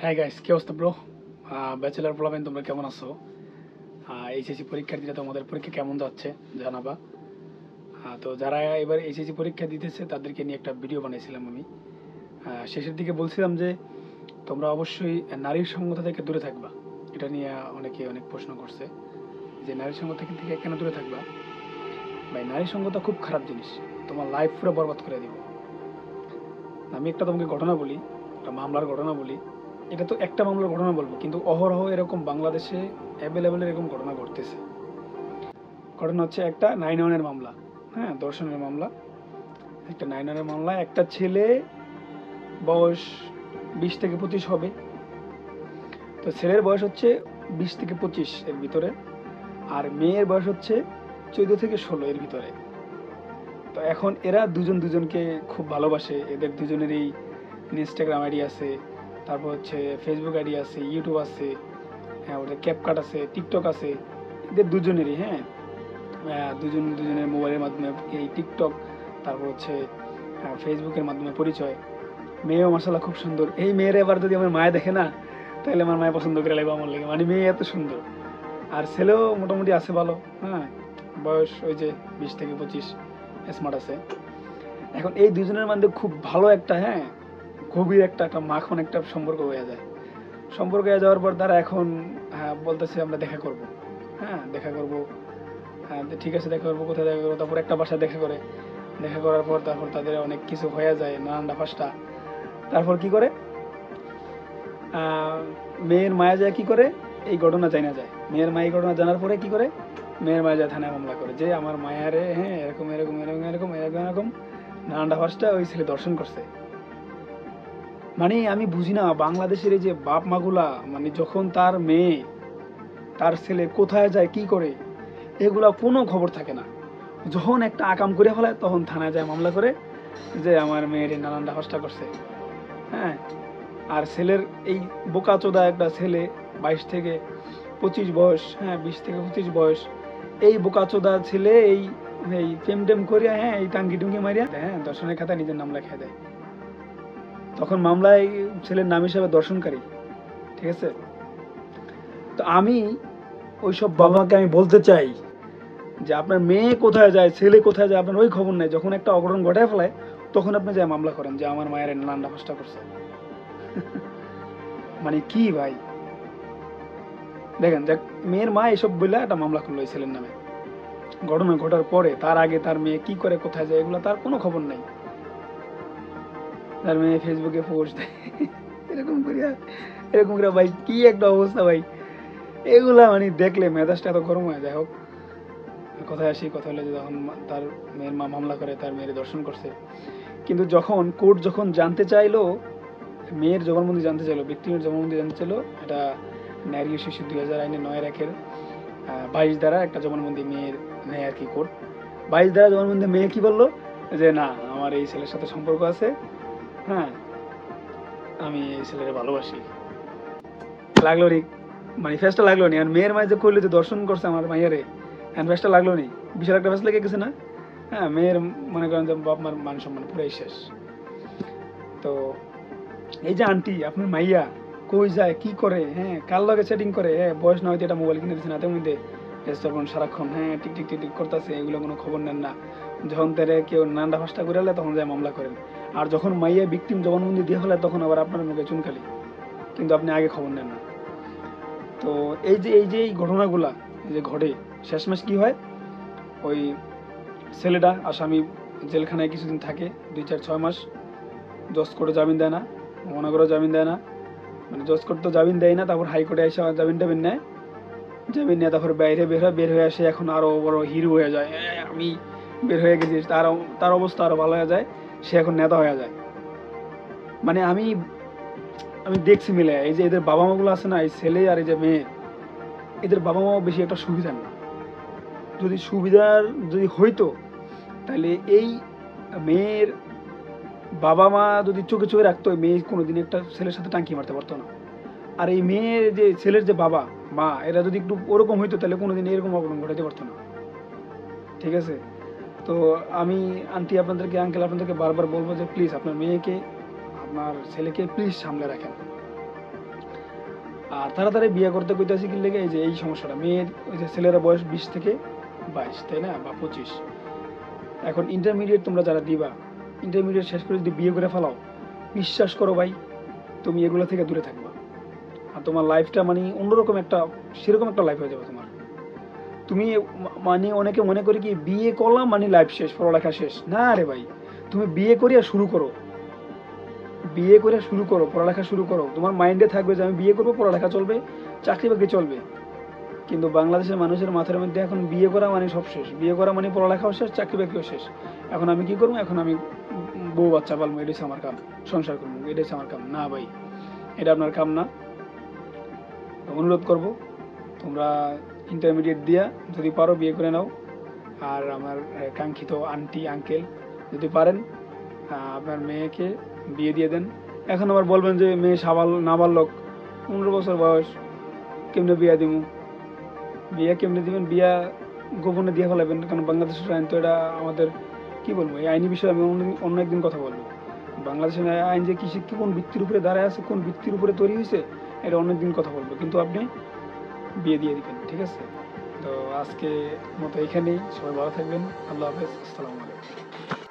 হ্যাঁ গাইস, কি অবস্থা ব্রো? ব্যাচেলার পোলাবেন, তোমরা কেমন আছো? এইচএসসি পরীক্ষার্থীরা তোমাদের পরীক্ষা কেমন যাচ্ছে জানাবা। তো যারা এবার এইচএসসি পরীক্ষা দিতেছে তাদেরকে নিয়ে একটা ভিডিও বানিয়েছিলাম আমি। শেষের দিকে বলছিলাম যে তোমরা অবশ্যই নারীর সঙ্গতা থেকে দূরে থাকবা। এটা নিয়ে অনেকে অনেক প্রশ্ন করছে যে নারীর সঙ্গতা থেকে কেন দূরে থাকবা। ভাই, নারীর সঙ্গতা খুব খারাপ জিনিস, তোমার লাইফ পুরো বরবাদ করে দিব। আমি একটা তোমাকে ঘটনা বলি, একটা মামলার ঘটনা বলি। এটা তো একটা মামলার ঘটনা বলবো, কিন্তু অহরহ এরকম বাংলাদেশে অ্যাভেলেবেল এরকম ঘটনা ঘটতেছে। ঘটনা হচ্ছে একটা 9-1 মামলা। হ্যাঁ, ধর্ষণের মামলা। একটা 9-1 মামলা, একটা ছেলে বয়স 20 থেকে 25 হবে। তো ছেলের বয়স হচ্ছে 20 থেকে 25 এর ভিতরে, আর মেয়ের বয়স হচ্ছে 14 থেকে 16 এর ভিতরে। তো এখন এরা দুজন দুজনকে খুব ভালোবাসে। এদের দুজনেরই ইনস্টাগ্রাম আইডি আছে, তারপর হচ্ছে ফেসবুক আইডি আছে, ইউটিউব আছে, হ্যাঁ ওদের ক্যাপকাট আছে, টিকটক আছে। এদের দুজনেরই, হ্যাঁ, দুজন দুজনের মোবাইলের মাধ্যমে এই টিকটক, তারপর হচ্ছে ফেসবুকের মাধ্যমে পরিচয়। মেয়েও মাসাল্লাহ খুব সুন্দর। এই মেয়ের এবার যদি আমার মায়ে দেখে না, তাহলে আমার মায়ে পছন্দ করে লাগবে আমার লেগে, মানে মেয়ে এত সুন্দর। আর ছেলেও মোটামুটি আছে ভালো, হ্যাঁ, বয়স ওই যে 20 থেকে 25, স্মার্ট আছে। এখন এই দুজনের মধ্যে খুব ভালো একটা, হ্যাঁ, গভীর একটা একটা মাখন একটা সম্পর্ক হয়ে যায়। সম্পর্ক হয়ে যাওয়ার পর তারা এখন বলতেছে আমরা দেখা করব। হ্যাঁ, দেখা করব। হ্যাঁ, ঠিক আছে, দেখা করবো। কোথায় দেখা করবো? তারপর একটা বাসায় দেখা করে। দেখা করার পর তারপর তাদের অনেক কিছু হয়ে যায়, নানানটা ফাঁসটা। তারপর কি করে, মেয়ের মায়া যায় কি করে, এই ঘটনা জানা যায়। মেয়ের মা এই ঘটনা জানার পরে কি করে, মেয়ের মায়া যায় থানায় মামলা করে যে আমার মায়ারে, হ্যাঁ, এরকম এরকম এরকম এরকম এরকম এরকম নানানটা ফাঁসটা ওই ছেলে দর্শন করছে। মানে আমি বুঝি না বাংলাদেশের এই যে বাপ মাগুলা, মানে যখন তার মেয়ে তার ছেলে কোথায় যায় কি করে এগুলা কোনো খবর থাকে না। যখন একটা আকাম করে ফেলায় তখন থানায় যায় মামলা করে যে আমার মেয়ের নানানটা হস্তা করছে। হ্যাঁ, আর ছেলের এই বোকাচোদা একটা ছেলে, 22 থেকে 25 বয়স, হ্যাঁ, 20 থেকে 25 বয়স, এই বোকাচোদা ছেলে এই এই প্রেম টেম করিয়া, হ্যাঁ, এই টাঙ্গি টুঙ্গি মারিয়া, হ্যাঁ, দর্শনের খাতায় নিজের নাম লেখা দেয়। তখন মামলায় ছেলের নাম হিসাবে দর্শনকারী। ঠিক আছে? তো আমি ওইসব বাবাকে আমি বলতে চাই যে আপনার মেয়ে কোথায় যায়, ছেলে কোথায় যায়, আপনার ওই খবর নাই। যখন একটা অঘটন ঘটায় ফেলায় তখন আপনি যায় মামলা করেন যে আমার মায়ের নান্ডা ফাঁসটা করছে। মানে কি ভাই, দেখেন, দেখ, মেয়ের মা এসব বলে একটা মামলা করলো এই ছেলের নামে। ঘটনা ঘটার পরে তার আগে তার মেয়ে কি করে, কোথায় যায়, এগুলো তার কোনো খবর নাই। তার মেয়ে ফেসবুকে পোস্ট দেয় এরকম করিয়া, এরকম করে। ভাই কি একটা অবস্থা ভাই, এগুলা মানে দেখলে মেজাজটা এত গরম হয়। যাই হোক, কথায় আসি, কথা হলো যে যখন তার মেয়ের মা মামলা করে তার মেয়ের দর্শন করছে, কিন্তু যখন কোর্ট যখন জানতে চাইলো, মেয়ের জবানবন্দি জানতে চাইলো, ব্যক্তির জবানবন্দি জানতে চাইলো, এটা নারী ও শিশু 2000 আইনের 9-1-এর 22 দ্বারা একটা জবানবন্দি মেয়ের নেয় আর কি কোর্ট। 22 দ্বারা জবানবন্দি মেয়ে কি বললো যে না, আমার এই ছেলের সাথে সম্পর্ক আছে, হ্যাঁ, আমি এই ছেলেকে ভালোবাসি। লাগলো নি, মানে ফেসটা লাগলো নি। আর মেয়ের মায়ের যে কইলো যে দর্শন করছে আমার মাইয়ারে, হ্যান্ড ফেসটা লাগলো নি, বিশাল একটা ফেস লেগে গেছে না? হ্যাঁ, মেয়ের মনে করেন যে বাপ মার মান সম্মান পুরাই শেষ। তো এই যে আন্টি আপনার মাইয়া কই যায় কি করে, হ্যাঁ, কার লগে সেটিং করে, হ্যাঁ, বয়স না হইতে একটা মোবাইল কিনে দিচ্ছে হাতের মধ্যে, তখন সারাক্ষণ, হ্যাঁ, টিক টিক টিক টিক করতেছে, এগুলো কোনো খবর নেন না। যখন তারে কেউ নান্ডা ফাঁসটা করে এলে তখন যায় মামলা করেন। আর যখন মাইয়া ভিকটিম জবানবন্দি দিয়ে ফেলে তখন আবার আপনার মুখে চুনকালি, কিন্তু আপনি আগে খবর নেন না। তো এই ঘটনাগুলা এই যে ঘটে, শেষমেশ কি হয়, ওই ছেলেটা আসামি জেলখানায় কিছুদিন থাকে, 2-4-6 মাস। জজ কোর্টে জামিন দেয় না, মনে করে জামিন দেয় না, মানে জজ কোর্ট তো জামিন দেয় না, তারপর হাইকোর্টে এসে জামিন টামিন নেয়। জামিন নিয়ে তারপর বাইরে বের হয়ে আসে, এখন আরো বড় হিরো হয়ে যায়, আমি বের হয়ে গেছি, তার অবস্থা আরো ভালো হয়ে যায়, সে এখন নেতা হয়ে যায়। মানে আমি আমি দেখছি মিলে এই যে এদের বাবা মাগুলো আছে না, এই ছেলে আর এই যে মেয়ে, এদের বাবা মাও বেশি একটা সুবিধার না। যদি সুবিধার যদি হইতো তাহলে এই মেয়ের বাবা মা যদি চোখে চোখে রাখতো, মেয়ে কোনোদিন একটা ছেলের সাথে টাঙ্কি মারতে পারতো না। আর এই মেয়ের যে ছেলের যে বাবা মা, এরা যদি একটু ওরকম হইতো তাহলে কোনোদিন এরকম অঘটন ঘটাতে পারতো না। ঠিক আছে? তো আমি আন্টি আপনাদেরকে, আঙ্কেল আপনাদেরকে বারবার বলবো যে প্লিজ আপনার মেয়েকে, আপনার ছেলেকে প্লিজ সামলে রাখেন। আর তাড়াতাড়ি বিয়ে করতে কইতাছি কি লেগে, এই যে এই সমস্যাটা, মেয়ের ওই যে ছেলেরা বয়স 20 থেকে 22, তাই না, বা 25। এখন ইন্টারমিডিয়েট তোমরা যারা দিবা, ইন্টারমিডিয়েট শেষ করে যদি বিয়ে করে ফেলাও, বিশ্বাস করো ভাই, তুমি এগুলো থেকে দূরে থাকবা। আর তোমার লাইফটা মানে অন্যরকম একটা, সেরকম একটা লাইফ হয়ে যাবে তোমার। তুমি মানে অনেকে মনে করে কি বিয়ে করলাম মানে লাইফ শেষ, পড়ালেখা শেষ। না রে ভাই, তুমি বিয়ে করিয়া শুরু করো, বিয়ে করে শুরু করো, পড়ালেখা শুরু করো। তোমার মাইন্ডে থাকবে যে আমি বিয়ে করবো, পড়ালেখা চলবে, চাকরি বাকরি চলবে। কিন্তু বাংলাদেশের মানুষের মাথার মধ্যে এখন বিয়ে করা মানে সব শেষ, বিয়ে করা মানে পড়ালেখাও শেষ, চাকরি বাকরিও শেষ। এখন আমি কি করবো, এখন আমি বউ বাচ্চা পালবো, এটাই হচ্ছে আমার কাম, সংসার করবো, এটাই হচ্ছে আমার কাম। না ভাই, এটা আপনার কাম না। অনুরোধ করব, তোমরা ইন্টারমিডিয়েট দিয়া যদি পারো বিয়ে করে নাও। আর আমার কাঙ্ক্ষিত আন্টি আঙ্কেল যদি পারেন, আপনার মেয়েকে বিয়ে দিয়ে দেন। এখন আবার বলবেন যে মেয়ে নাবালক, 15 বছর বয়স, কেমনে বিয়া দিব? বিয়া কেমনে দিবেন? বিয়া গোপনে দিয়ে ফেলাবেন, কারণ বাংলাদেশের আইন তো এটা আমাদের, কি বলবো, এই আইনি বিষয়ে আমি অন্য একদিন কথা বলবো। বাংলাদেশের আইন যে কি কোন ভিত্তির উপরে দাঁড়ায় আছে, কোন ভিত্তির উপরে তৈরি হয়েছে, এটা অনেকদিন কথা বলবো। কিন্তু আপনি বিয়ে দিয়ে দিবেন, ঠিক আছে? তো আজকে মতো এখানেই, সবাই ভালো থাকবেন। আল্লাহ হাফেজ, আসসালামু আলাইকুম।